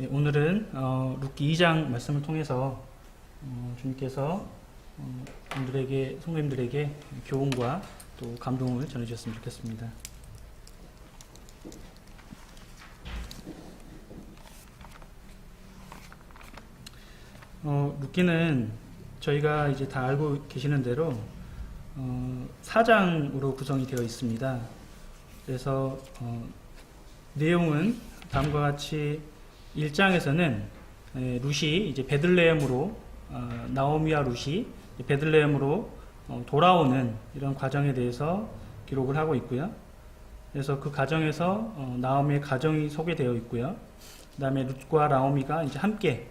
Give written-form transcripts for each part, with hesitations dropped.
예, 오늘은 룻기 2장 말씀을 통해서 주님께서 우리들에게 성도님들에게 교훈과 또 감동을 전해주셨으면 좋겠습니다. 룻기는 저희가 이제 다 알고 계시는 대로 4장으로 구성이 되어 있습니다. 그래서 내용은 다음과 같이 1장에서는 룻이 이제 베들레헴으로 나오미와 룻이 베들레헴으로 돌아오는 이런 과정에 대해서 기록을 하고 있고요. 그래서 그 과정에서 나오미의 가정이 소개되어 있고요. 그 다음에 룻과 나오미가 이제 함께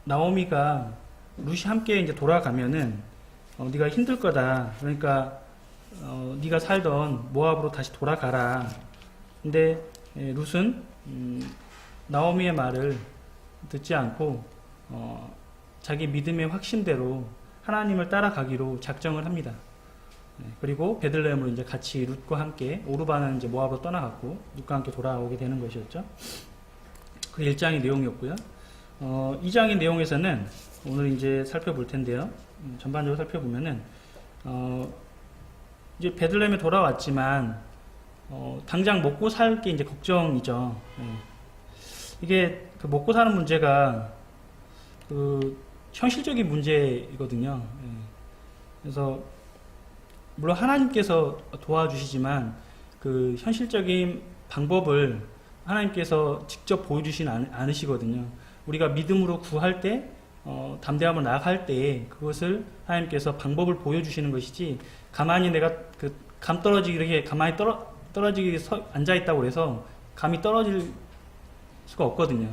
나오미가 룻이 함께 이제 돌아가면은 네가 힘들 거다. 그러니까 네가 살던 모압으로 다시 돌아가라. 근데 룻은 나오미의 말을 듣지 않고 자기 믿음의 확신대로 하나님을 따라가기로 작정을 합니다. 그리고 베들레헴으로 이제 같이 룻과 함께 오르바는 이제 모압으로 떠나갔고 룻과 함께 돌아오게 되는 것이었죠. 그 1장의 내용이었고요. 2장의 내용에서는 오늘 이제 살펴볼 텐데요. 전반적으로 살펴보면은 이제 베들레헴에 돌아왔지만 당장 먹고 살 게 이제 걱정이죠. 이게 그 먹고 사는 문제가 그 현실적인 문제이거든요. 그래서 물론 하나님께서 도와주시지만 그 현실적인 방법을 하나님께서 직접 보여주진 않으시거든요. 우리가 믿음으로 구할 때 담대함을 나아갈 때 그것을 하나님께서 방법을 보여주시는 것이지 가만히 내가 그 감 떨어지기 이렇게 가만히 떨어지기 앉아있다고 해서 감이 떨어질 수가 없거든요.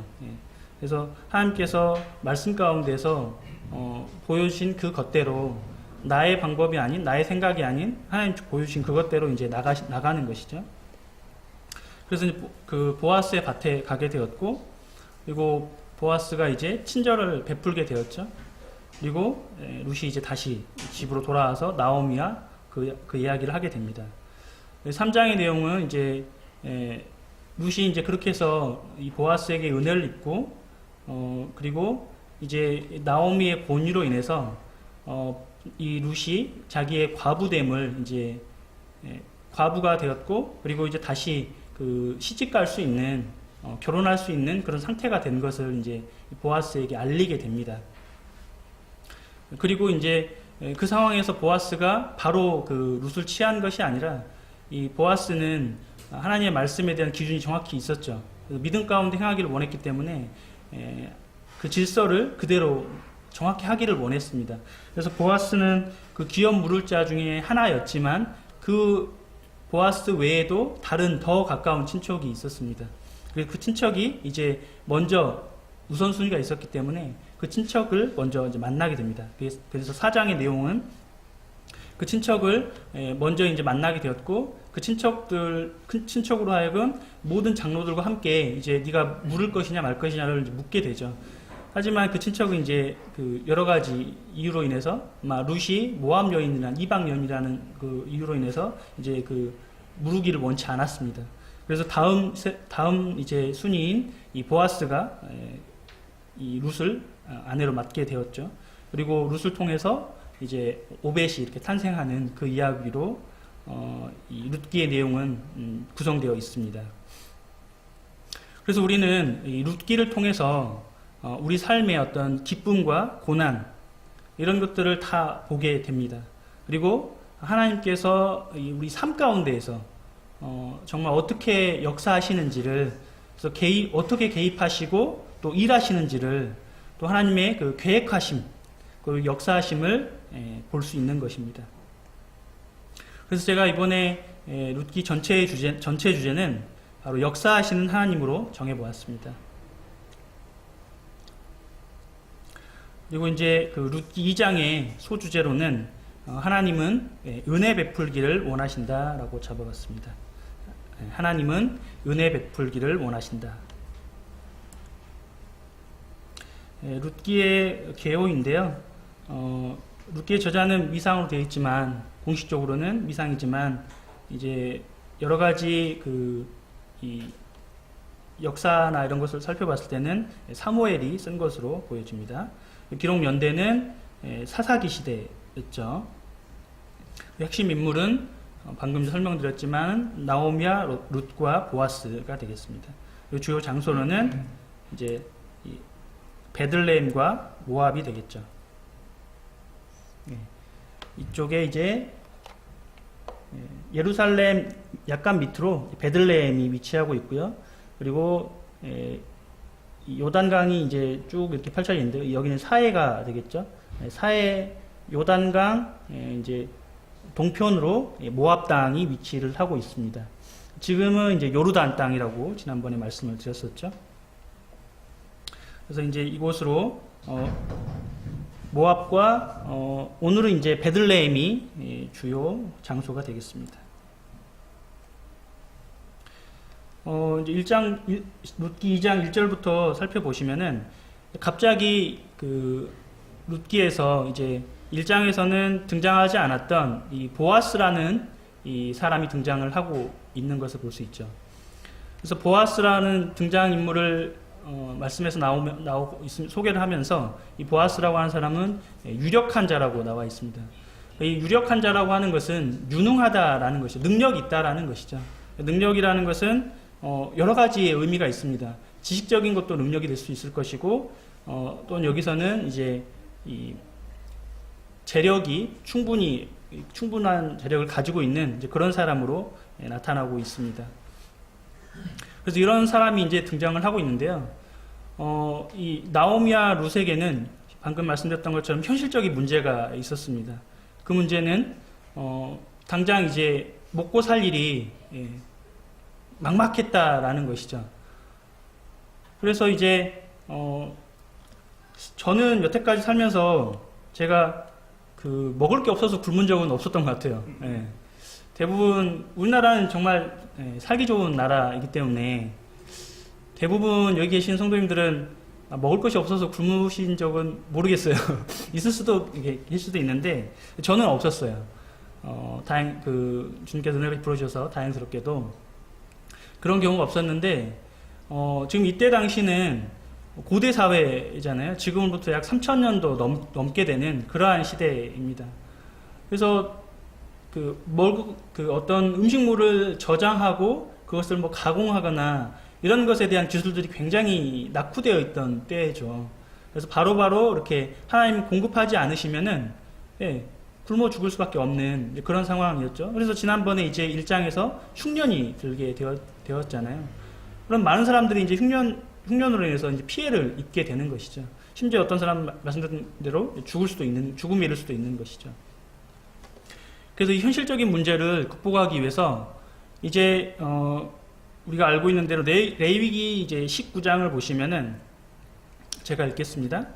그래서 하나님께서 말씀 가운데서 보여주신 그 것대로 나의 방법이 아닌 나의 생각이 아닌 하나님 보여주신 그것대로 이제 나가는 것이죠. 그래서 이제 그 보아스의 밭에 가게 되었고 그리고 보아스가 이제 친절을 베풀게 되었죠. 그리고 룻이 이제 다시 집으로 돌아와서 나오미와 그 이야기를 하게 됩니다. 3장의 내용은 이제 룻이 이제 그렇게 해서 이 보아스에게 은혜를 입고 그리고 이제 나오미의 권유로 인해서 이 룻이 자기의 과부됨을 이제 과부가 되었고 그리고 이제 다시 그 시집갈 수 있는 결혼할 수 있는 그런 상태가 된 것을 이제 보아스에게 알리게 됩니다. 그리고 이제 그 상황에서 보아스가 바로 그 룻을 취한 것이 아니라 이 보아스는 하나님의 말씀에 대한 기준이 정확히 있었죠. 믿음 가운데 행하기를 원했기 때문에 그 질서를 그대로 정확히 하기를 원했습니다. 그래서 보아스는 그 귀염 물을 자 중에 하나였지만 그 보아스 외에도 다른 더 가까운 친척이 있었습니다. 그래서 그 친척이 이제 먼저 우선순위가 있었기 때문에 그 친척을 먼저 이제 만나게 됩니다. 그래서 4장의 내용은 그 친척을 먼저 이제 만나게 되었고 그 친척으로 하여금 모든 장로들과 함께 이제 네가 물을 것이냐 말 것이냐를 이제 묻게 되죠. 하지만 그 친척은 이제 그 여러 가지 이유로 인해서 룻이 모압 여인이라는 이방 여인이라는 그 이유로 인해서 이제 그 물으기를 원치 않았습니다. 그래서 다음 이제 순위인 이 보아스가 이 룻을 아내로 맡게 되었죠. 그리고 룻을 통해서 이제 오벳이 이렇게 탄생하는 그 이야기로 이 룻기의 내용은 구성되어 있습니다. 그래서 우리는 이 룻기를 통해서 우리 삶의 어떤 기쁨과 고난 이런 것들을 다 보게 됩니다. 그리고 하나님께서 우리 삶 가운데에서 정말 어떻게 역사하시는지를 그래서 어떻게 개입하시고 또 일하시는지를 또 하나님의 그 계획하심 그 역사하심을 볼 수 있는 것입니다. 그래서 제가 이번에 룻기 전체 주제는 바로 역사하시는 하나님으로 정해보았습니다. 그리고 이제 그 룻기 2장의 소주제로는 하나님은 은혜 베풀기를 원하신다라고 잡아봤습니다. 하나님은 은혜 베풀기를 원하신다. 룻기의 개요인데요. 룻기의 저자는 미상으로 되어 있지만 공식적으로는 미상이지만 이제 여러 가지 이 역사나 이런 것을 살펴봤을 때는 사무엘이 쓴 것으로 보여집니다. 기록 연대는 사사기 시대였죠. 핵심 인물은 방금 설명드렸지만 나오미와 룻과 보아스가 되겠습니다. 주요 장소로는 이제 베들레헴과 모압이 되겠죠. 이쪽에 이제 예루살렘 약간 밑으로 베들레헴이 위치하고 있고요. 그리고 요단강이 이제 쭉 이렇게 펼쳐져 있는데 여기는 사해가 되겠죠. 사해 요단강 이제 동편으로 모압 땅이 위치를 하고 있습니다. 지금은 이제 요르단 땅이라고 지난번에 말씀을 드렸었죠. 그래서 이제 이곳으로 모압과 오늘은 이제 베들레헴이 주요 장소가 되겠습니다. 이제 룻기 2장 1절부터 살펴보시면은 갑자기 그 룻기에서 이제 1장에서는 등장하지 않았던 이 보아스라는 이 사람이 등장을 하고 있는 것을 볼 수 있죠. 그래서 보아스라는 등장인물을 말씀에서 나오고 소개를 하면서 이 보아스라고 하는 사람은 유력한 자라고 나와 있습니다. 이 유력한 자라고 하는 것은 유능하다라는 것이죠. 능력이 있다라는 것이죠. 능력이라는 것은 여러 가지의 의미가 있습니다. 지식적인 것도 능력이 될 수 있을 것이고 또는 여기서는 이제 이 재력이 충분한 재력을 가지고 있는 이제 그런 사람으로 나타나고 있습니다. 그래서 이런 사람이 이제 등장을 하고 있는데요. 이 나오미와 룻에게는 방금 말씀드렸던 것처럼 현실적인 문제가 있었습니다. 그 문제는 당장 이제 먹고 살 일이 막막했다라는 것이죠. 그래서 이제 저는 여태까지 살면서 제가 그 먹을 게 없어서 굶은 적은 없었던 것 같아요. 대부분 우리나라는 정말 살기 좋은 나라이기 때문에 대부분 여기 계신 성도님들은 먹을 것이 없어서 굶으신 적은 모르겠어요. 있을 수도 있는데 저는 없었어요. 주님께서 은혜를 부어주셔서 다행스럽게도 그런 경우가 없었는데 지금 이때 당시는 고대 사회잖아요. 지금부터 약 3000년도 넘게 되는 그러한 시대입니다. 그래서 어떤 음식물을 저장하고 그것을 뭐 가공하거나 이런 것에 대한 기술들이 굉장히 낙후되어 있던 때죠. 그래서 바로바로 이렇게 하나님 공급하지 않으시면은 굶어 죽을 수밖에 없는 그런 상황이었죠. 그래서 지난번에 이제 1장에서 흉년이 들게 되었잖아요. 그럼 많은 사람들이 이제 흉년으로 인해서 이제 피해를 입게 되는 것이죠. 심지어 어떤 사람 말씀드린 대로 죽음에 이를 수도 있는 것이죠. 그래서 이 현실적인 문제를 극복하기 위해서 이제 우리가 알고 있는 대로 레위기 이제 19장을 보시면은 제가 읽겠습니다.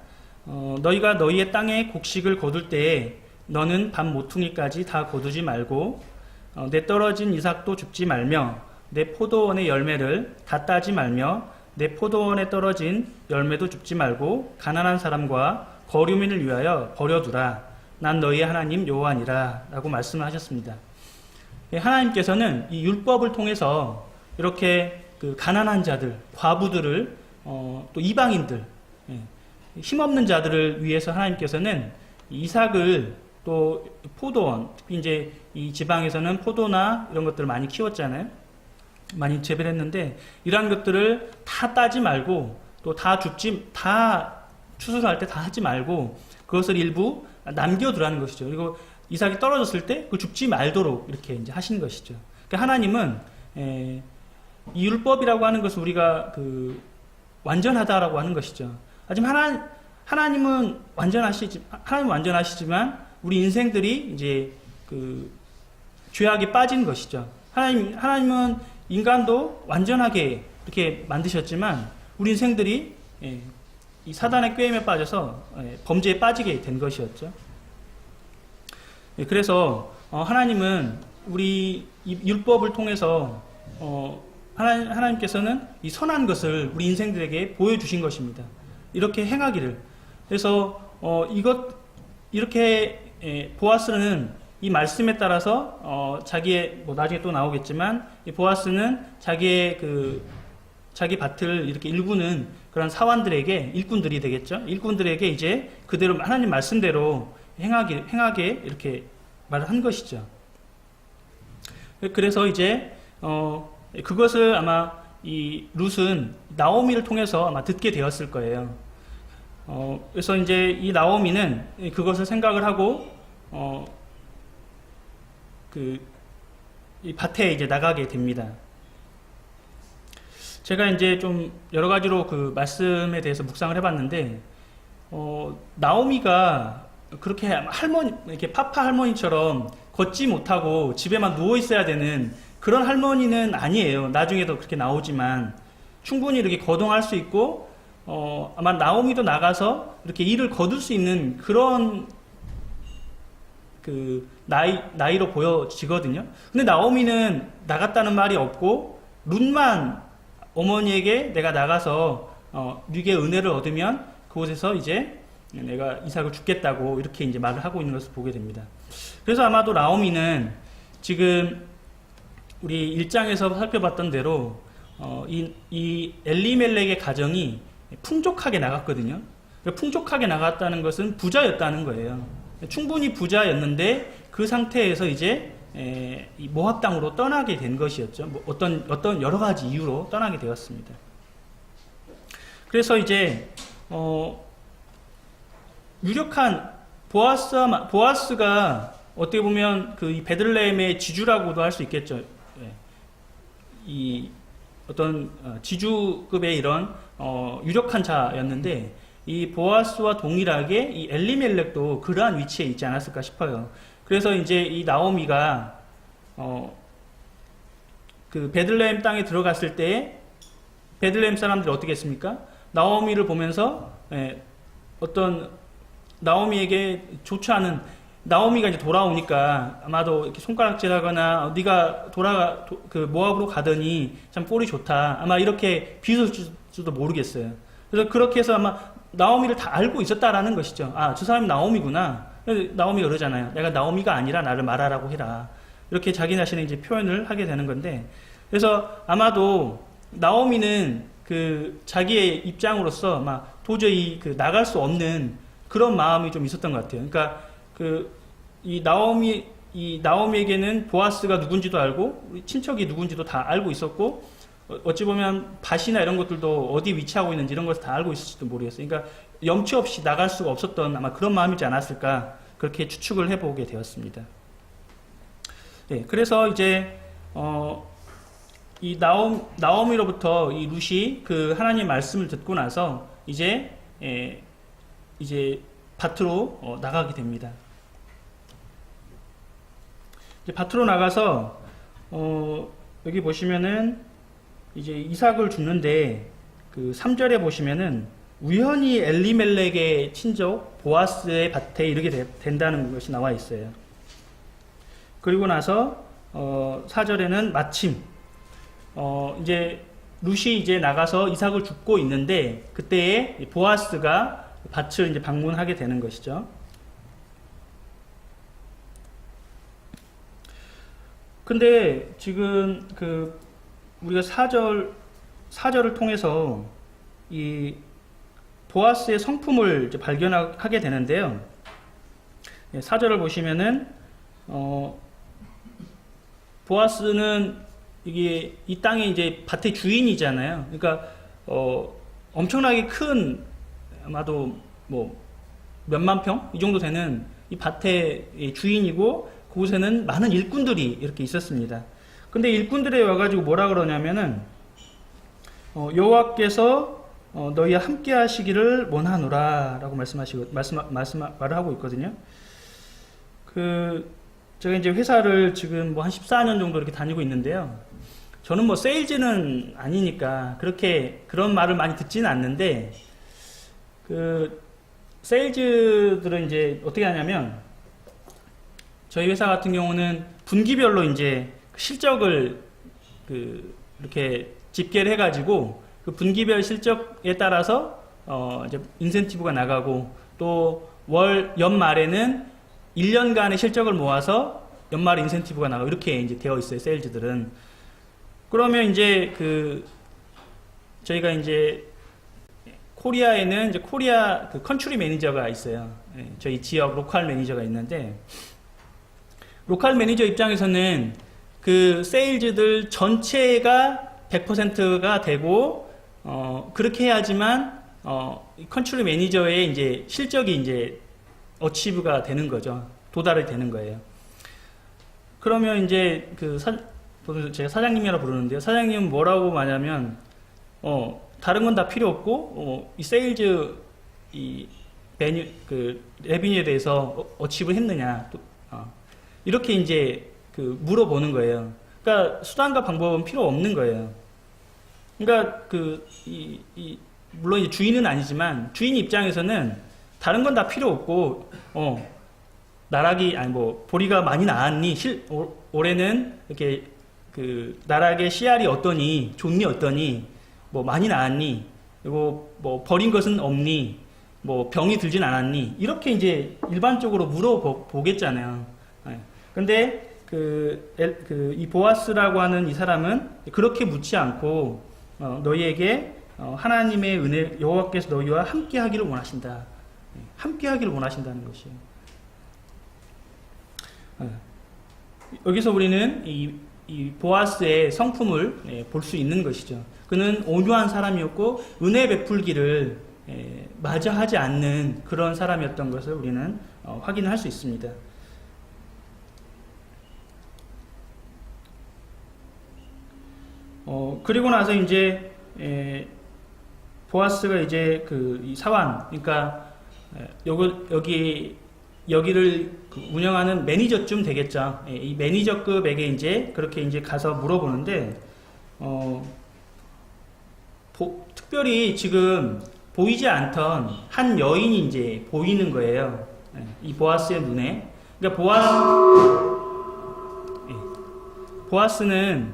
너희가 너희의 땅에 곡식을 거둘 때에 너는 밤 모퉁이까지 다 거두지 말고 내 떨어진 이삭도 줍지 말며 내 포도원의 열매를 다 따지 말며 내 포도원에 떨어진 열매도 줍지 말고 가난한 사람과 거류민을 위하여 버려두라. 난 너희의 하나님 여호와니라 라고 말씀을 하셨습니다. 하나님께서는 이 율법을 통해서 이렇게 그 가난한 자들, 과부들을 또 이방인들, 힘없는 자들을 위해서 하나님께서는 이삭을 또 포도원, 특히 이제 이 지방에서는 포도나 이런 것들을 많이 키웠잖아요. 많이 재배를 했는데 이러한 것들을 다 따지 말고 또 다 추수할 때 다 하지 말고 그것을 일부 남겨두라는 것이죠. 그리고 이삭이 떨어졌을 때 그걸 줍지 말도록 이렇게 이제 하신 것이죠. 그러니까 하나님은 이 율법이라고 하는 것을 우리가 완전하다라고 하는 것이죠. 하지만 하나님은 완전하시지만 우리 인생들이 이제 죄악에 빠진 것이죠. 하나님은 인간도 완전하게 이렇게 만드셨지만 우리 인생들이 이 사단의 꾀임에 빠져서 범죄에 빠지게 된 것이었죠. 그래서 하나님은 우리 율법을 통해서 하나님께서는 이 선한 것을 우리 인생들에게 보여주신 것입니다. 이렇게 행하기를. 그래서 이렇게 보아스는 이 말씀에 따라서 자기의 나중에 또 나오겠지만 이 보아스는 자기의 자기 밭을 이렇게 일구는 그런 사환들에게, 일꾼들이 되겠죠. 일꾼들에게 이제 그대로 하나님 말씀대로 행하게 이렇게 말을 한 것이죠. 그래서 이제 그것을 아마 이 룻은 나오미를 통해서 아마 듣게 되었을 거예요. 그래서 이제 이 나오미는 그것을 생각을 하고 이 밭에 이제 나가게 됩니다. 제가 이제 좀 여러 가지로 그 말씀에 대해서 묵상을 해봤는데, 나오미가 그렇게 이렇게 파파 할머니처럼 걷지 못하고 집에만 누워 있어야 되는 그런 할머니는 아니에요. 나중에도 그렇게 나오지만 충분히 이렇게 거동할 수 있고, 아마 나오미도 나가서 이렇게 일을 거둘 수 있는 그런 그 나이로 보여지거든요. 근데 나오미는 나갔다는 말이 없고, 룻만 어머니에게 내가 나가서 네게 은혜를 얻으면 그곳에서 이제 내가 이삭을 죽겠다고 이렇게 이제 말을 하고 있는 것을 보게 됩니다. 그래서 아마도 나오미는 지금 우리 1장에서 살펴봤던 대로 이 엘리멜렉의 가정이 풍족하게 나갔거든요. 풍족하게 나갔다는 것은 부자였다는 거예요. 충분히 부자였는데 그 상태에서 이제 이 모압 땅으로 떠나게 된 것이었죠. 뭐 어떤 여러 가지 이유로 떠나게 되었습니다. 그래서 이제 유력한 보아스가 어떻게 보면 그 베들레헴의 지주라고도 할 수 있겠죠. 이 어떤 지주급의 이런 유력한 자였는데, 이 보아스와 동일하게 이 엘리멜렉도 그러한 위치에 있지 않았을까 싶어요. 그래서 이제 이 나오미가 그 베들레헴 땅에 들어갔을 때 베들레헴 사람들이 어떻게 했습니까? 나오미를 보면서 어떤 나오미에게 좋지 않은, 나오미가 이제 돌아오니까 아마도 이렇게 손가락질하거나 네가 그 모압으로 가더니 참 꼴이 좋다, 아마 이렇게 비웃을지도 모르겠어요. 그래서 그렇게 해서 아마 나오미를 다 알고 있었다라는 것이죠. 아, 저 사람이 나오미구나. 나오미가 그러잖아요. 내가 나오미가 아니라 나를 말하라고 해라. 이렇게 자기 자신의 이제 표현을 하게 되는 건데, 그래서 아마도 나오미는 그 자기의 입장으로서 막 도저히 그 나갈 수 없는 그런 마음이 좀 있었던 것 같아요. 그러니까 이 나오미에게는 보아스가 누군지도 알고 친척이 누군지도 다 알고 있었고, 어찌 보면 밭이나 이런 것들도 어디 위치하고 있는지 이런 것을 다 알고 있을지도 모르겠어요. 그러니까 염치 없이 나갈 수가 없었던 아마 그런 마음이지 않았을까, 그렇게 추측을 해보게 되었습니다. 네, 그래서 이제 이 나오미로부터 이 룻이 그 하나님 말씀을 듣고 나서 이제 밭으로 나가게 됩니다. 이제 밭으로 나가서 여기 보시면은 이제 이삭을 줍는데, 그 3절에 보시면은 우연히 엘리멜렉의 친족 보아스의 밭에 이르게 된다는 것이 나와 있어요. 그리고 나서 4절에는 마침 이제 룻이 이제 나가서 이삭을 줍고 있는데, 그때에 보아스가 밭을 이제 방문하게 되는 것이죠. 근데 지금 우리가 4절을 통해서 이 보아스의 성품을 이제 발견하게 되는데요. 4절을 보시면은 보아스는 이게 이 땅의 이제 밭의 주인이잖아요. 그러니까 엄청나게 큰, 아마도 뭐 몇만 평 이 정도 되는 이 밭의 주인이고, 그곳에는 많은 일꾼들이 이렇게 있었습니다. 근데 일꾼들이 와가지고 뭐라 그러냐면은 여호와께서 너희와 함께 하시기를 원하노라 라고 말을 하고 있거든요. 제가 이제 회사를 지금 뭐 한 14년 정도 이렇게 다니고 있는데요. 저는 뭐 세일즈는 아니니까 그렇게 그런 말을 많이 듣지는 않는데, 세일즈들은 이제 어떻게 하냐면, 저희 회사 같은 경우는 분기별로 이제 실적을 이렇게 집계를 해가지고 그 분기별 실적에 따라서 이제 인센티브가 나가고, 또 연말에는 1년간의 실적을 모아서 연말 인센티브가 나가고, 이렇게 이제 되어 있어요, 세일즈들은. 그러면 이제 저희가 이제 코리아에는 이제 코리아 그 컨트리 매니저가 있어요. 예, 저희 지역 로컬 매니저가 있는데, 로컬 매니저 입장에서는 그 세일즈들 전체가 100%가 되고, 그렇게 해야지만, 컨트리 매니저의 이제 실적이 이제 어치브가 되는 거죠. 도달이 되는 거예요. 그러면 이제 제가 사장님이라 부르는데요. 사장님은 뭐라고 말하냐면, 다른 건 다 필요 없고, 이 세일즈, 레비뉴에 대해서 어치브 했느냐, 이렇게 이제 물어보는 거예요. 그러니까 수단과 방법은 필요 없는 거예요. 그러니까 물론 이제 주인은 아니지만, 주인 입장에서는 다른 건 다 필요 없고, 보리가 많이 나왔니? 올해는 이렇게 나락의 씨알이 어떠니? 좋니? 어떠니? 뭐 많이 나왔니? 그리고 뭐 버린 것은 없니? 뭐 병이 들진 않았니? 이렇게 이제 일반적으로 물어보겠잖아요. 근데 이 보아스라고 하는 이 사람은 그렇게 묻지 않고 너희에게 하나님의 은혜, 여호와께서 너희와 함께 하기를 원하신다. 함께 하기를 원하신다는 것이에요. 여기서 우리는 이 보아스의 성품을 볼 수 있는 것이죠. 그는 온유한 사람이었고 은혜 베풀기를 마저 하지 않는 그런 사람이었던 것을 우리는 확인할 수 있습니다. 그리고 나서 이제 보아스가 이제 이 사환, 그러니까 여기를 운영하는 매니저쯤 되겠죠. 이 매니저급에게 이제 그렇게 이제 가서 물어보는데, 특별히 지금 보이지 않던 한 여인이 이제 보이는 거예요. 이 보아스의 눈에. 그러니까 보아스는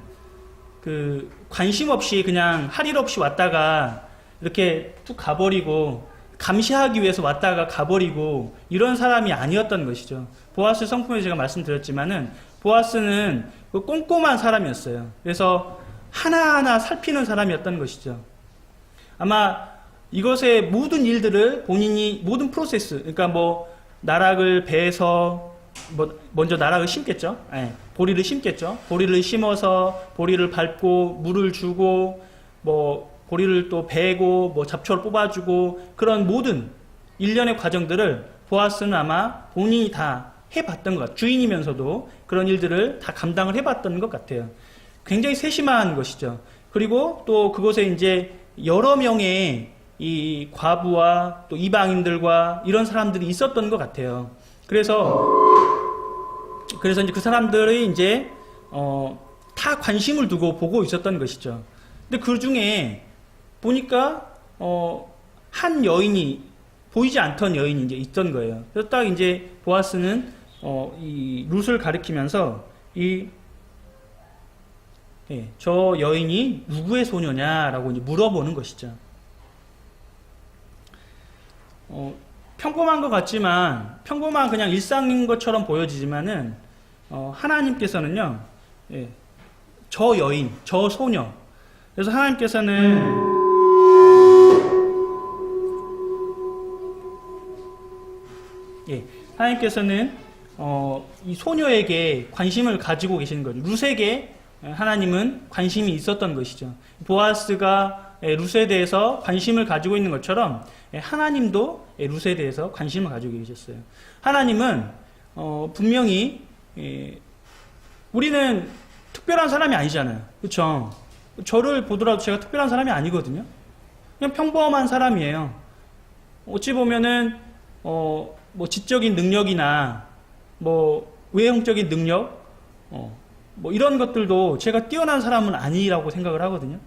관심 없이 그냥 할 일 없이 왔다가 이렇게 툭 가버리고, 감시하기 위해서 왔다가 가버리고 이런 사람이 아니었던 것이죠. 보아스 성품에 제가 말씀드렸지만은 보아스는 꼼꼼한 사람이었어요. 그래서 하나하나 살피는 사람이었던 것이죠. 아마 이것의 모든 일들을 본인이 모든 프로세스, 그러니까 뭐 나락을 베서 먼저 나락을 심겠죠. 보리를 심겠죠. 보리를 심어서 보리를 밟고 물을 주고 보리를 또 베고 잡초를 뽑아주고 그런 모든 일련의 과정들을 보아스는 아마 본인이 다 해봤던 것 같아요. 주인이면서도 그런 일들을 다 감당을 해봤던 것 같아요. 굉장히 세심한 것이죠. 그리고 또 그곳에 이제 여러 명의 이 과부와 또 이방인들과 이런 사람들이 있었던 것 같아요. 그래서 이제 그 사람들이 이제 다 관심을 두고 보고 있었던 것이죠. 근데 그 중에 보니까 한 여인이 보이지 않던 여인이 이제 있던 거예요. 그래서 딱 이제 보아스는 이 룻을 가리키면서 저 여인이 누구의 소녀냐라고 이제 물어보는 것이죠. 평범한 것 같지만 평범한 그냥 일상인 것처럼 보여지지만은 하나님께서는요, 저 여인, 저 소녀. 그래서 하나님께서는 이 소녀에게 관심을 가지고 계시는 거죠. 룻에게 하나님은 관심이 있었던 것이죠. 보아스가 룻에 대해서 관심을 가지고 있는 것처럼 하나님도 룻에 대해서 관심을 가지고 계셨어요. 하나님은 분명히 우리는 특별한 사람이 아니잖아요. 그렇죠? 저를 보더라도 제가 특별한 사람이 아니거든요. 그냥 평범한 사람이에요. 어찌 보면은 지적인 능력이나 외형적인 능력 이런 것들도 제가 뛰어난 사람은 아니라고 생각을 하거든요.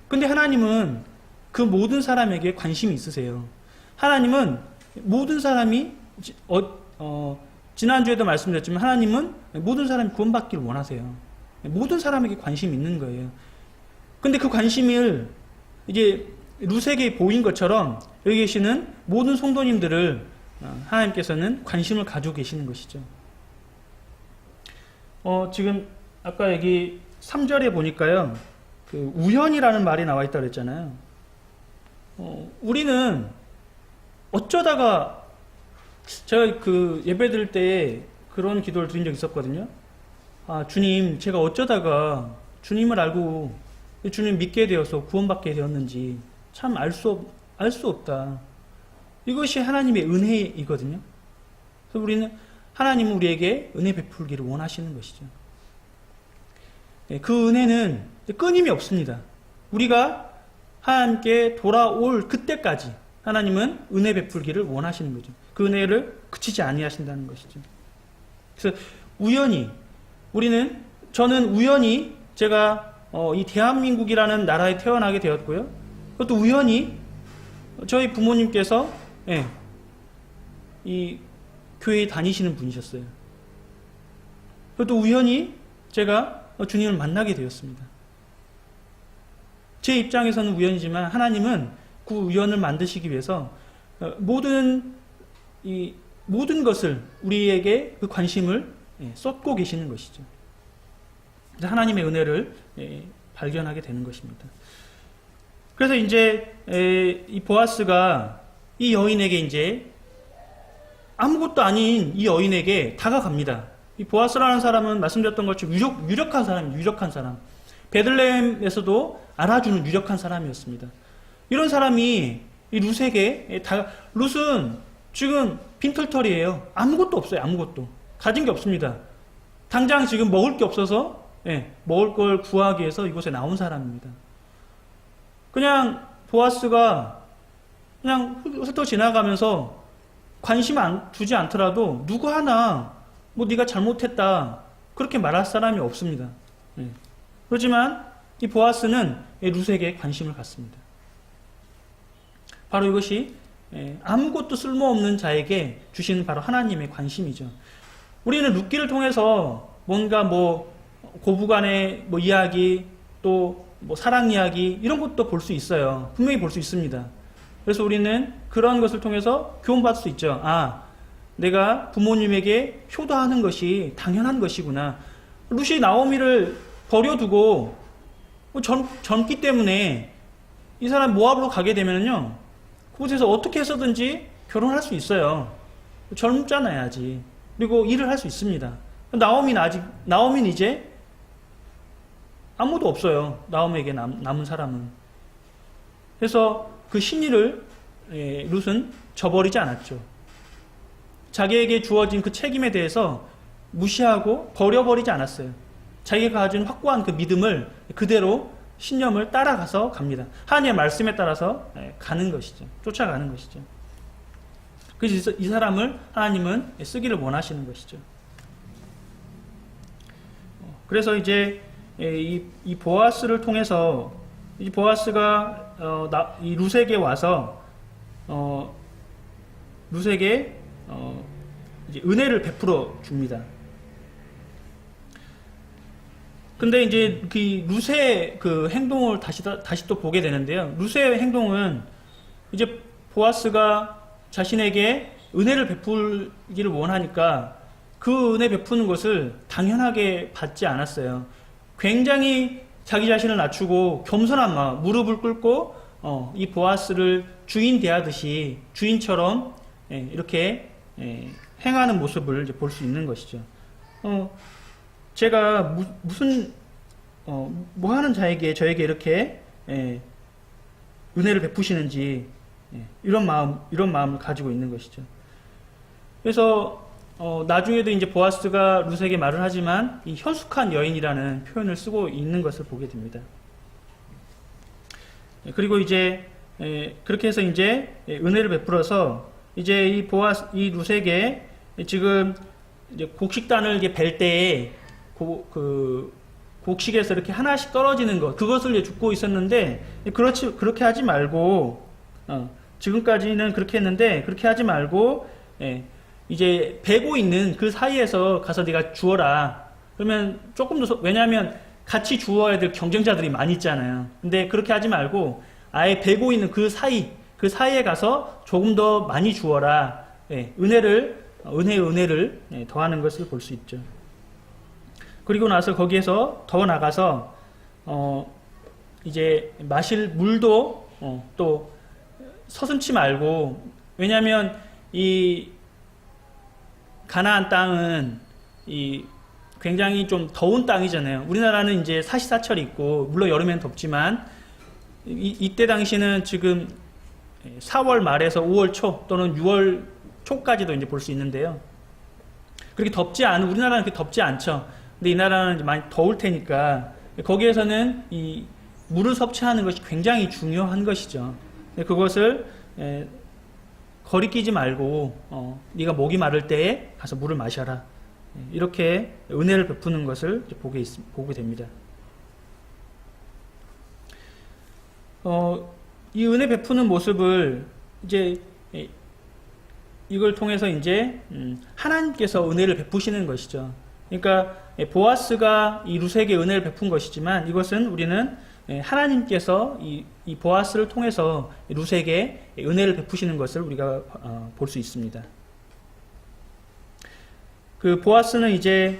근데 하나님은 그 모든 사람에게 관심이 있으세요. 하나님은 모든 사람이 지난주에도 말씀드렸지만 하나님은 모든 사람이 구원받기를 원하세요. 모든 사람에게 관심이 있는 거예요. 근데 그 관심을 이제 룻에게 보인 것처럼 여기 계시는 모든 성도님들을 하나님께서는 관심을 가지고 계시는 것이죠. 지금 아까 여기 3절에 보니까요, 우연이라는 말이 나와 있다고 그랬잖아요. 우리는 어쩌다가 제가 그 예배 드릴 때 그런 기도를 드린 적이 있었거든요. 주님, 제가 어쩌다가 주님을 알고 주님 믿게 되어서 구원받게 되었는지 참 알 수 없다. 이것이 하나님의 은혜이거든요. 그래서 우리는 하나님은 우리에게 은혜 베풀기를 원하시는 것이죠. 그 은혜는 끊임이 없습니다. 우리가 하나님께 돌아올 그때까지 하나님은 은혜 베풀기를 원하시는 거죠. 그 은혜를 그치지 아니하신다는 것이죠. 그래서 저는 우연히 제가 이 대한민국이라는 나라에 태어나게 되었고요. 그것도 우연히 저희 부모님께서 이 교회에 다니시는 분이셨어요. 그것도 우연히 제가 주님을 만나게 되었습니다. 제 입장에서는 우연이지만 하나님은 그 우연을 만드시기 위해서 모든 것을 우리에게 그 관심을 쏟고 계시는 것이죠. 하나님의 은혜를 발견하게 되는 것입니다. 그래서 이제 이 보아스가 이 여인에게 이제 아무것도 아닌 이 여인에게 다가갑니다. 이 보아스라는 사람은 말씀드렸던 것처럼 유력한 사람이에요. 유력한 사람. 베들레헴에서도 알아주는 유력한 사람이었습니다. 이런 사람이 이 룻에게 룻은 지금 빈털털이에요. 아무것도 없어요. 아무것도. 가진 게 없습니다. 당장 지금 먹을 게 없어서 먹을 걸 구하기 위해서 이곳에 나온 사람입니다. 그냥 보아스가 그냥 훑어 지나가면서 관심 두지 않더라도 누구 하나 네가 잘못했다 그렇게 말할 사람이 없습니다. 그렇지만 이 보아스는 룻에게 관심을 갖습니다. 바로 이것이 아무것도 쓸모없는 자에게 주시는 바로 하나님의 관심이죠. 우리는 룻기를 통해서 뭔가 고부간의 이야기 또 사랑 이야기 이런 것도 볼 수 있어요. 분명히 볼 수 있습니다. 그래서 우리는 그런 것을 통해서 교훈받을 수 있죠. 내가 부모님에게 효도하는 것이 당연한 것이구나. 룻이 나오미를 버려두고 젊기 때문에 이 사람 모압으로 가게 되면요, 그곳에서 어떻게 해서든지 결혼할 수 있어요. 젊잖아요, 아직. 그리고 일을 할 수 있습니다. 나오미는 이제 아무도 없어요. 나오미에게 남은 사람은. 그래서 그 신의를 룻은 저버리지 않았죠. 자기에게 주어진 그 책임에 대해서 무시하고 버려버리지 않았어요. 자기가 가진 확고한 그 믿음을 그대로 신념을 따라가서 갑니다. 하나님의 말씀에 따라서 가는 것이죠. 쫓아가는 것이죠. 그래서 이 사람을 하나님은 쓰기를 원하시는 것이죠. 그래서 이제 이 보아스를 통해서 이 보아스가 이 룻에게 와서 룻에게 이제 은혜를 베풀어 줍니다. 근데 이제 그 룻의 그 행동을 다시 또 보게 되는데요. 룻의 행동은 이제 보아스가 자신에게 은혜를 베풀기를 원하니까 그 은혜 베푸는 것을 당연하게 받지 않았어요. 굉장히 자기 자신을 낮추고 겸손한 마음, 무릎을 꿇고 이 보아스를 주인 대하듯이 주인처럼 이렇게 행하는 모습을 이제 볼 수 있는 것이죠. 제가 무슨 뭐 하는 자에게 저에게 이렇게 은혜를 베푸시는지 이런 마음을 가지고 있는 것이죠. 그래서 나중에도 이제 보아스가 룻에게 말을 하지만 이 현숙한 여인이라는 표현을 쓰고 있는 것을 보게 됩니다. 그리고 이제 그렇게 해서 이제 은혜를 베풀어서 이제 이 룻에게 지금 이제 곡식단을 이렇게 벨 때에 그 곡식에서 이렇게 하나씩 떨어지는 것, 그것을 이제 줍고 있었는데, 그렇게 하지 말고, 지금까지는 그렇게 했는데, 그렇게 하지 말고, 이제 베고 있는 그 사이에서 가서 네가 주어라. 그러면 조금 더, 왜냐하면 같이 주어야 될 경쟁자들이 많이 있잖아요. 근데 그렇게 하지 말고, 아예 베고 있는 그 사이에 가서 조금 더 많이 주어라. 은혜를 더하는 것을 볼 수 있죠. 그리고 나서 거기에서 더 나가서 이제 마실 물도 또 서슴치 말고, 왜냐하면 이 가나안 땅은 이 굉장히 좀 더운 땅이잖아요. 우리나라는 이제 사시사철이 있고, 물론 여름엔 덥지만 이때 당시는 지금 4월 말에서 5월 초 또는 6월 초까지도 이제 볼 수 있는데요. 그렇게 덥지 않은, 우리나라는 그렇게 덥지 않죠. 근데 이 나라는 이제 많이 더울 테니까 거기에서는 이 물을 섭취하는 것이 굉장히 중요한 것이죠. 그것을 거리끼지 말고 네가 목이 마를 때에 가서 물을 마셔라. 이렇게 은혜를 베푸는 것을 보게 됩니다. 이 은혜 베푸는 모습을 이제 이걸 통해서 이제 하나님께서 은혜를 베푸시는 것이죠. 그러니까 보아스가 이 룻에게 은혜를 베푼 것이지만 이것은 우리는 하나님께서 이 보아스를 통해서 룻에게 은혜를 베푸시는 것을 우리가 볼 수 있습니다. 그 보아스는 이제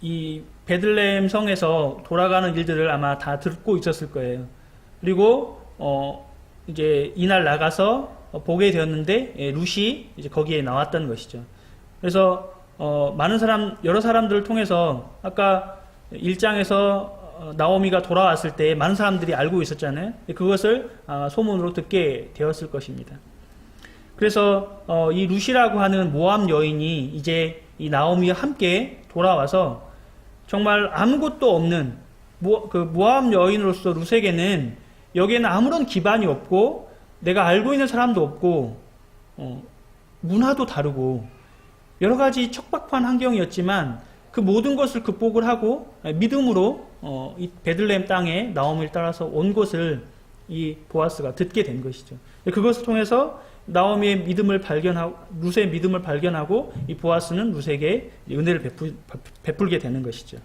이 베들레헴 성에서 돌아가는 일들을 아마 다 듣고 있었을 거예요. 그리고 이제 이날 나가서 보게 되었는데 룻이 이제 거기에 나왔던 것이죠. 그래서 여러 사람들을 통해서 아까 1장에서 나오미가 돌아왔을 때 많은 사람들이 알고 있었잖아요. 그것을 소문으로 듣게 되었을 것입니다. 그래서 이 룻이라고 하는 모압 여인이 이제 이 나오미와 함께 돌아와서 정말 아무것도 없는 그 모압 여인으로서 룻에게는 여기에는 아무런 기반이 없고 내가 알고 있는 사람도 없고 문화도 다르고 여러 가지 척박한 환경이었지만 그 모든 것을 극복을 하고 믿음으로 이 베들레헴 땅에 나오미를 따라서 온 것을 이 보아스가 듣게 된 것이죠. 그것을 통해서 나오미의 믿음을 발견하고 룻의 믿음을 발견하고 이 보아스는 룻에게 은혜를 베풀게 되는 것이죠.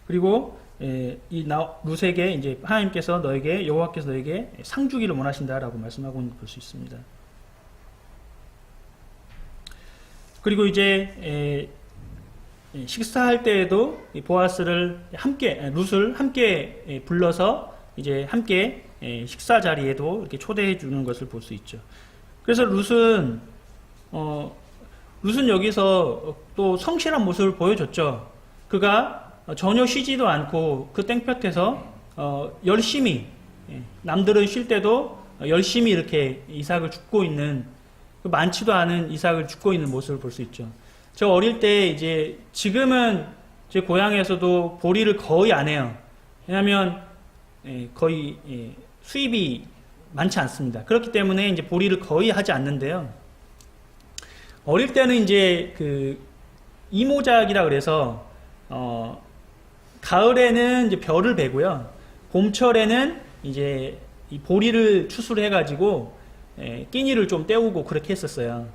그리고 이 룻에게 이제 하나님께서 여호와께서 너에게 상 주기를 원하신다라고 말씀하고 있는 걸 볼 수 있습니다. 그리고 이제 식사할 때에도 이 보아스를 룻을 함께 불러서 이제 함께 식사 자리에도 이렇게 초대해 주는 것을 볼 수 있죠. 그래서 룻은 여기서 또 성실한 모습을 보여줬죠. 그가 전혀 쉬지도 않고 그 땡볕에서 열심히 남들은 쉴 때도 열심히 이렇게 이삭을 줍고 있는 많지도 않은 이삭을 줍고 있는 모습을 볼 수 있죠. 저 어릴 때 이제 지금은 제 고향에서도 보리를 거의 안 해요. 왜냐하면 거의 수입이 많지 않습니다. 그렇기 때문에 이제 보리를 거의 하지 않는데요. 어릴 때는 이제 그 이모작이라 그래서 가을에는 이제 벼를 베고요. 봄철에는 이제 이 보리를 추수를 해가지고 끼니를 좀 때우고 그렇게 했었어요.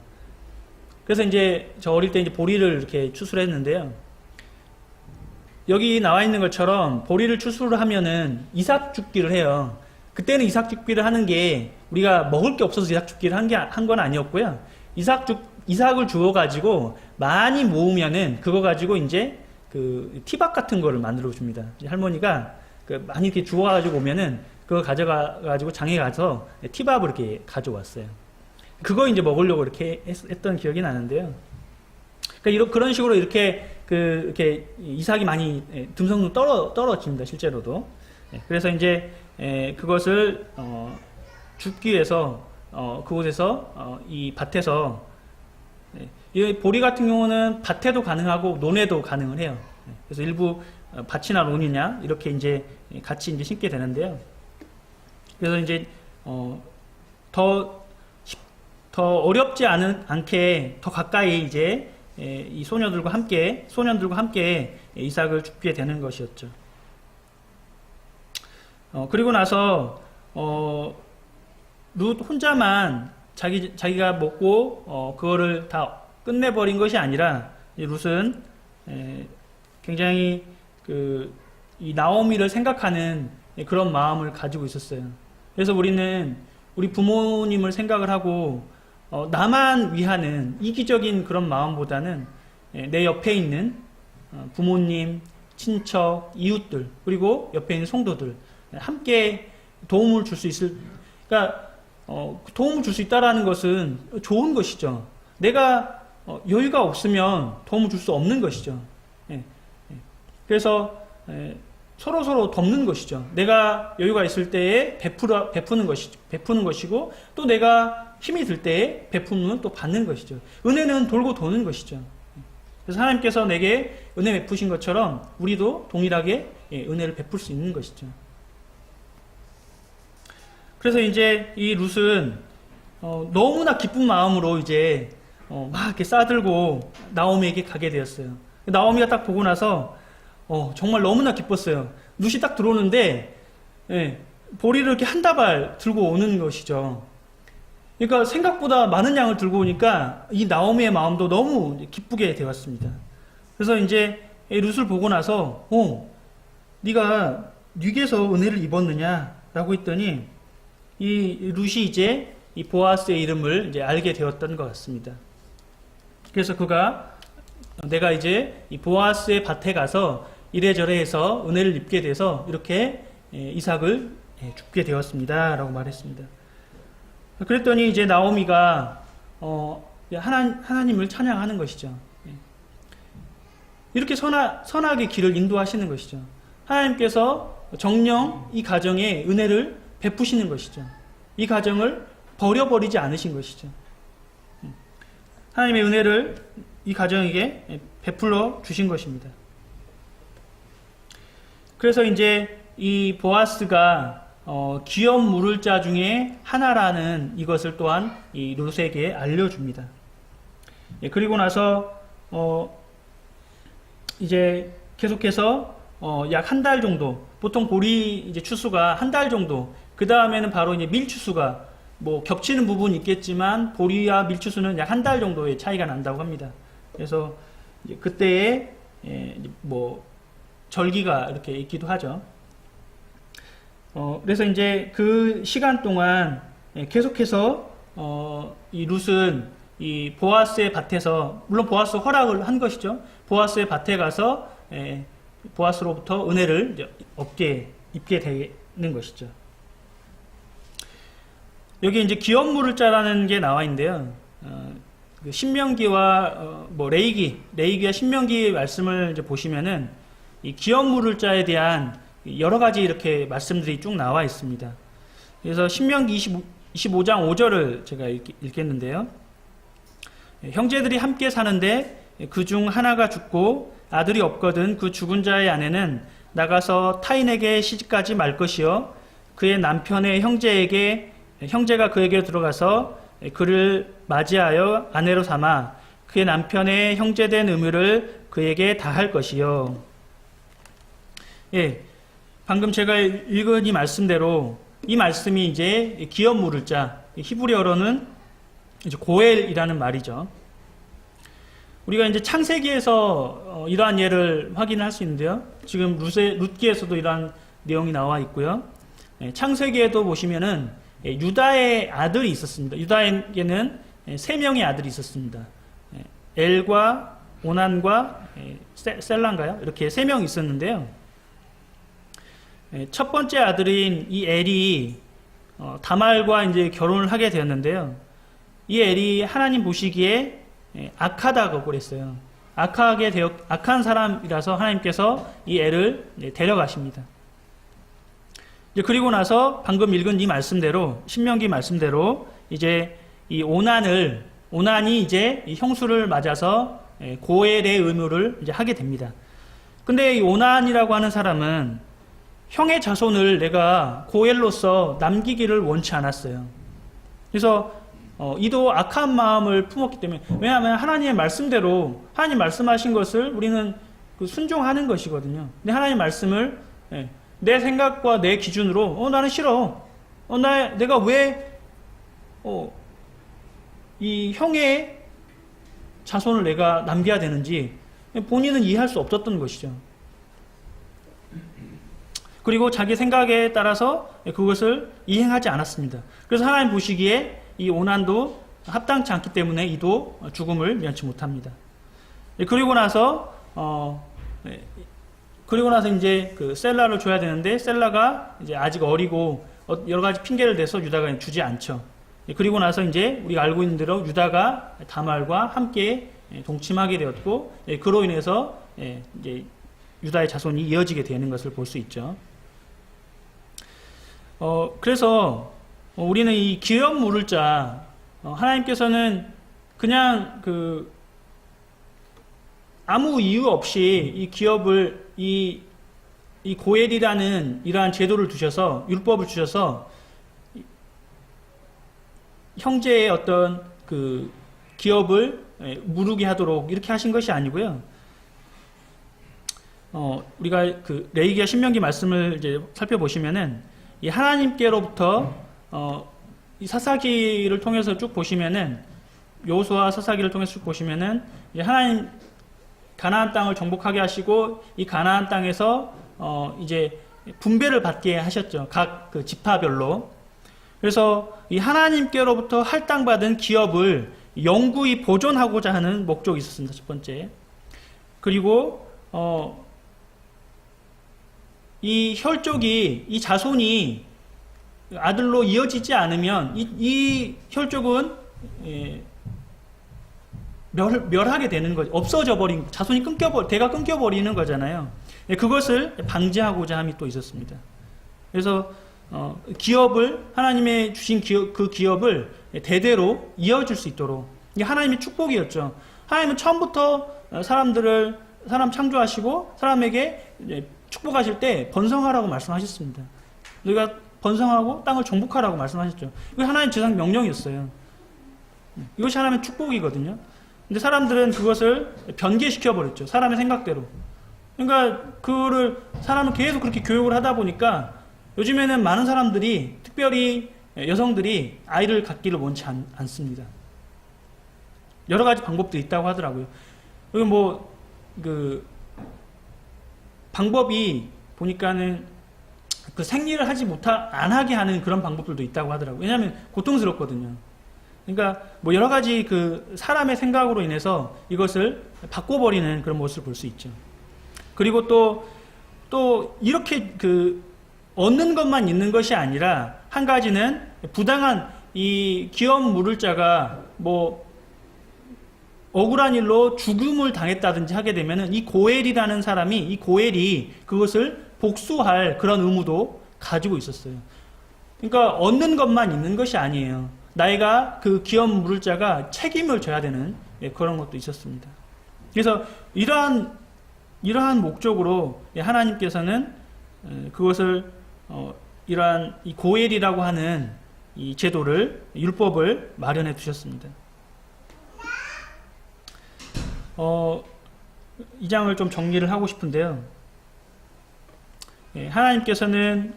그래서 이제 저 어릴 때 이제 보리를 이렇게 추수를 했는데요. 여기 나와 있는 것처럼 보리를 추수를 하면은 이삭 줍기를 해요. 그때는 이삭 줍기를 하는 게 우리가 먹을 게 없어서 이삭 줍기를 한 건 아니었고요. 이삭을 주워가지고 많이 모으면은 그거 가지고 이제 그 티밥 같은 거를 만들어 줍니다. 할머니가 많이 이렇게 주워가지고 오면은 그거 가져가가지고 장에 가서 티밥을 이렇게 가져왔어요. 그거 이제 먹으려고 이렇게 했던 기억이 나는데요. 그러니까 그런 식으로 이렇게 이삭이 많이 듬성듬 떨어집니다. 실제로도. 그래서 이제 그것을 줍기 위해서 그곳에서 이 밭에서 이 보리 같은 경우는 밭에도 가능하고 논에도 가능을 해요. 그래서 일부 밭이나 논이냐 이렇게 이제 같이 이제 심게 되는데요. 그래서 이제 더 어렵지 않게 더 가까이 이제 이 소년들과 함께 이삭을 줍게 되는 것이었죠. 그리고 나서 룻 혼자만 자기가 먹고 그거를 다 끝내버린 것이 아니라 룻은 굉장히 이 나오미를 생각하는 그런 마음을 가지고 있었어요. 그래서 우리는 우리 부모님을 생각을 하고 나만 위하는 이기적인 그런 마음보다는 내 옆에 있는 부모님, 친척, 이웃들, 그리고 옆에 있는 성도들 함께 도움을 줄 수 있을, 그러니까 도움을 줄 수 있다라는 것은 좋은 것이죠. 내가 여유가 없으면 도움을 줄 수 없는 것이죠. 예, 예. 그래서 서로 돕는 것이죠. 내가 여유가 있을 때에 베푸는 것이고, 또 내가 힘이 들 때에 베푸는 또 받는 것이죠. 은혜는 돌고 도는 것이죠. 그래서 하나님께서 내게 은혜 베푸신 것처럼 우리도 동일하게 은혜를 베풀 수 있는 것이죠. 그래서 이제 이 룻은 너무나 기쁜 마음으로 이제 막 이렇게 싸들고 나오미에게 가게 되었어요. 나오미가 딱 보고 나서 정말 너무나 기뻤어요. 룻이 딱 들어오는데 보리를 이렇게 한 다발 들고 오는 것이죠. 그러니까 생각보다 많은 양을 들고 오니까 이 나오미의 마음도 너무 기쁘게 되었습니다. 그래서 이제 룻을 보고 나서 네가 뉘게서 은혜를 입었느냐라고 했더니 이 룻이 이제 이 보아스의 이름을 이제 알게 되었던 것 같습니다. 그래서 그가 내가 이제 이 보아스의 밭에 가서 이래저래 해서 은혜를 입게 돼서 이렇게 이삭을 줍게 되었습니다라고 말했습니다. 그랬더니 이제 나오미가 하나님을 찬양하는 것이죠. 이렇게 선하게 길을 인도하시는 것이죠. 하나님께서 정녕 이 가정에 은혜를 베푸시는 것이죠. 이 가정을 버려버리지 않으신 것이죠. 하나님의 은혜를 이 가정에게 베풀어 주신 것입니다. 그래서 이제 이 보아스가 기업 물을 자 중에 하나라는 이것을 또한 이 룻에게 알려줍니다. 그리고 나서 이제 계속해서 약 한 달 정도, 보통 보리 이제 추수가 한 달 정도, 그 다음에는 바로 이제 밀 추수가 뭐 겹치는 부분이 있겠지만 보리와 밀 추수는 약 한 달 정도의 차이가 난다고 합니다. 그래서 이제 그때에 뭐 절기가 이렇게 있기도 하죠. 그래서 이제 그 시간 동안 계속해서 이 룻은 이 보아스의 밭에서, 물론 보아스 허락을 한 것이죠. 보아스의 밭에 가서 보아스로부터 은혜를 이제 입게 되는 것이죠. 여기 이제 기업 물을 자라는 게 나와 있는데요. 그 신명기와 뭐 레이기와 신명기 말씀을 이제 보시면은 이 기업 물을 자에 대한 여러 가지 이렇게 말씀들이 쭉 나와 있습니다. 그래서 신명기 25장 5절을 제가 읽겠는데요. 형제들이 함께 사는데 그중 하나가 죽고 아들이 없거든 그 죽은 자의 아내는 나가서 타인에게 시집가지 말 것이요 그의 남편의 형제가 그에게 들어가서 그를 맞이하여 아내로 삼아 그의 남편의 형제된 의무를 그에게 다할 것이요. 방금 제가 읽은 이 말씀대로 이 말씀이 이제 기업 물을 자, 히브리어로는 이제 고엘이라는 말이죠. 우리가 이제 창세기에서 이러한 예를 확인할 수 있는데요. 지금 룻기에서도 이러한 내용이 나와 있고요. 창세기에도 보시면은 유다의 아들이 있었습니다. 유다에게는 3명의 아들이 있었습니다. 엘과 오난과 셀란가요? 이렇게 3명이 있었는데요. 첫 번째 아들인 이 엘이 다말과 이제 결혼을 하게 되었는데요. 이 엘이 하나님 보시기에 악하다고 그랬어요. 악한 사람이라서 하나님께서 이 엘을 데려가십니다. 그리고 나서 방금 읽은 이 말씀대로, 신명기 말씀대로 이제 이 오난이 이제 이 형수를 맞아서 고엘의 의무를 이제 하게 됩니다. 근데 이 오난이라고 하는 사람은 형의 자손을 내가 고엘로서 남기기를 원치 않았어요. 그래서 이도 악한 마음을 품었기 때문에, 왜냐하면 하나님의 말씀대로 하나님 말씀하신 것을 우리는 순종하는 것이거든요. 근데 하나님 말씀을 내 생각과 내 기준으로 나는 싫어. 내가 왜 이 형의 자손을 내가 남겨야 되는지 본인은 이해할 수 없었던 것이죠. 그리고 자기 생각에 따라서 그것을 이행하지 않았습니다. 그래서 하나님 보시기에 이 오난도 합당치 않기 때문에 이도 죽음을 면치 못합니다. 그리고 나서 예, 그리고 나서 이제 그 셀라를 줘야 되는데 셀라가 이제 아직 어리고 여러 가지 핑계를 대서 유다가 주지 않죠. 예, 그리고 나서 이제 우리가 알고 있는 대로 유다가 다말과 함께 동침하게 되었고, 예, 그로 인해서 이제 유다의 자손이 이어지게 되는 것을 볼 수 있죠. 그래서 우리는 이 기업 물을 자, 하나님께서는 그냥 그 아무 이유 없이 이 기업을 이 고엘이라는 이러한 제도를 두셔서 율법을 주셔서 형제의 어떤 그 기업을 무르게 하도록 이렇게 하신 것이 아니고요. 우리가 그 레위기와 신명기 말씀을 이제 살펴보시면은 이 하나님께로부터 이 사사기를 통해서 쭉 보시면은 여호수아 사사기를 통해서 쭉 보시면은 이제 하나님 가나안 땅을 정복하게 하시고 이 가나안 땅에서 이제 분배를 받게 하셨죠. 각 그 지파별로. 그래서 이 하나님께로부터 할당받은 기업을 영구히 보존하고자 하는 목적이 있었습니다. 첫 번째. 그리고 이 혈족이 이 자손이 아들로 이어지지 않으면 이 혈족은 멸하게 되는 거죠. 없어져 버린, 자손이 대가 끊겨버리는 거잖아요. 그것을 방지하고자 함이 또 있었습니다. 그래서 기업을 하나님의 주신 그 기업을 대대로 이어질 수 있도록, 이게 하나님의 축복이었죠. 하나님은 처음부터 사람 창조하시고 사람에게 축복하실 때 번성하라고 말씀하셨습니다. 너희가 번성하고 땅을 정복하라고 말씀하셨죠. 이거 하나님의 지상 명령이었어요. 이것이 하나님의 축복이거든요. 근데 사람들은 그것을 변개시켜버렸죠. 사람의 생각대로. 그러니까 그거를 사람은 계속 그렇게 교육을 하다 보니까 요즘에는 많은 사람들이, 특별히 여성들이 아이를 갖기를 원치 않습니다. 여러 가지 방법도 있다고 하더라고요. 여기 방법이 보니까는 그 생리를 안 하게 하는 그런 방법들도 있다고 하더라고요. 왜냐하면 고통스럽거든요. 그러니까 여러 가지 그 사람의 생각으로 인해서 이것을 바꿔버리는 그런 모습을 볼 수 있죠. 그리고 또 이렇게 그 얻는 것만 있는 것이 아니라 한 가지는 부당한 이 기업 물을 자가 억울한 일로 죽음을 당했다든지 하게 되면은 이 고엘이 그것을 복수할 그런 의무도 가지고 있었어요. 그러니까 얻는 것만 있는 것이 아니에요. 나이가 그 기업 물을 자가 책임을 져야 되는 그런 것도 있었습니다. 그래서 이러한 목적으로 하나님께서는 그것을 이러한 이 고엘이라고 하는 이 제도를, 율법을 마련해 두셨습니다. 이 장을 좀 정리를 하고 싶은데요. 하나님께서는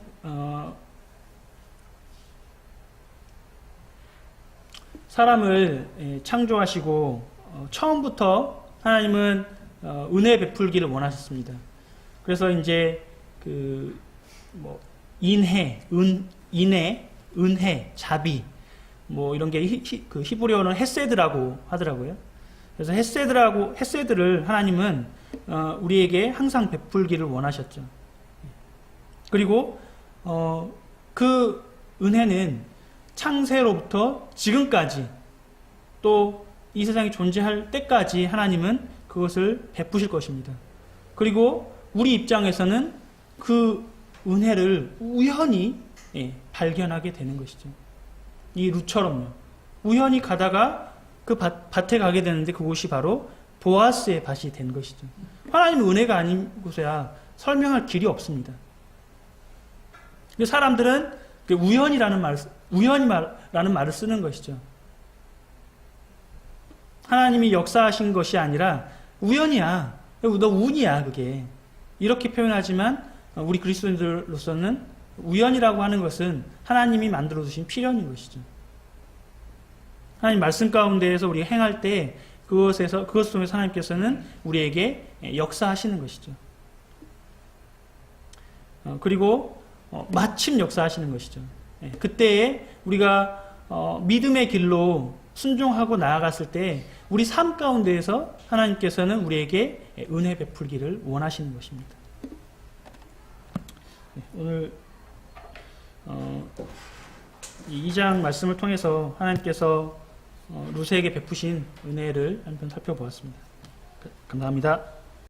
사람을 창조하시고 처음부터 하나님은 은혜 베풀기를 원하셨습니다. 그래서 이제 인해, 은혜, 자비 이런 게 그 히브리어는 헤세드라고 하더라고요. 그래서 헤세드를 하나님은 우리에게 항상 베풀기를 원하셨죠. 그리고 그 은혜는 창세로부터 지금까지 또 이 세상이 존재할 때까지 하나님은 그것을 베푸실 것입니다. 그리고 우리 입장에서는 그 은혜를 우연히 발견하게 되는 것이죠. 이 룻처럼요. 우연히 가다가 그 밭에 가게 되는데 그곳이 바로 보아스의 밭이 된 것이죠. 하나님의 은혜가 아닌 곳에야 설명할 길이 없습니다. 사람들은 우연이라는 말을 쓰는 것이죠. 하나님이 역사하신 것이 아니라 우연이야. 너 운이야, 그게. 이렇게 표현하지만 우리 그리스도인들로서는 우연이라고 하는 것은 하나님이 만들어 두신 필연인 것이죠. 하나님 말씀 가운데에서 우리가 행할 때 그것 속에서 하나님께서는 우리에게 역사하시는 것이죠. 그리고 마침 역사하시는 것이죠. 그때에 우리가 믿음의 길로 순종하고 나아갔을 때 우리 삶 가운데에서 하나님께서는 우리에게 은혜 베풀기를 원하시는 것입니다. 오늘 이 2장 말씀을 통해서 하나님께서 룻에게 베푸신 은혜를 한번 살펴보았습니다. 감사합니다.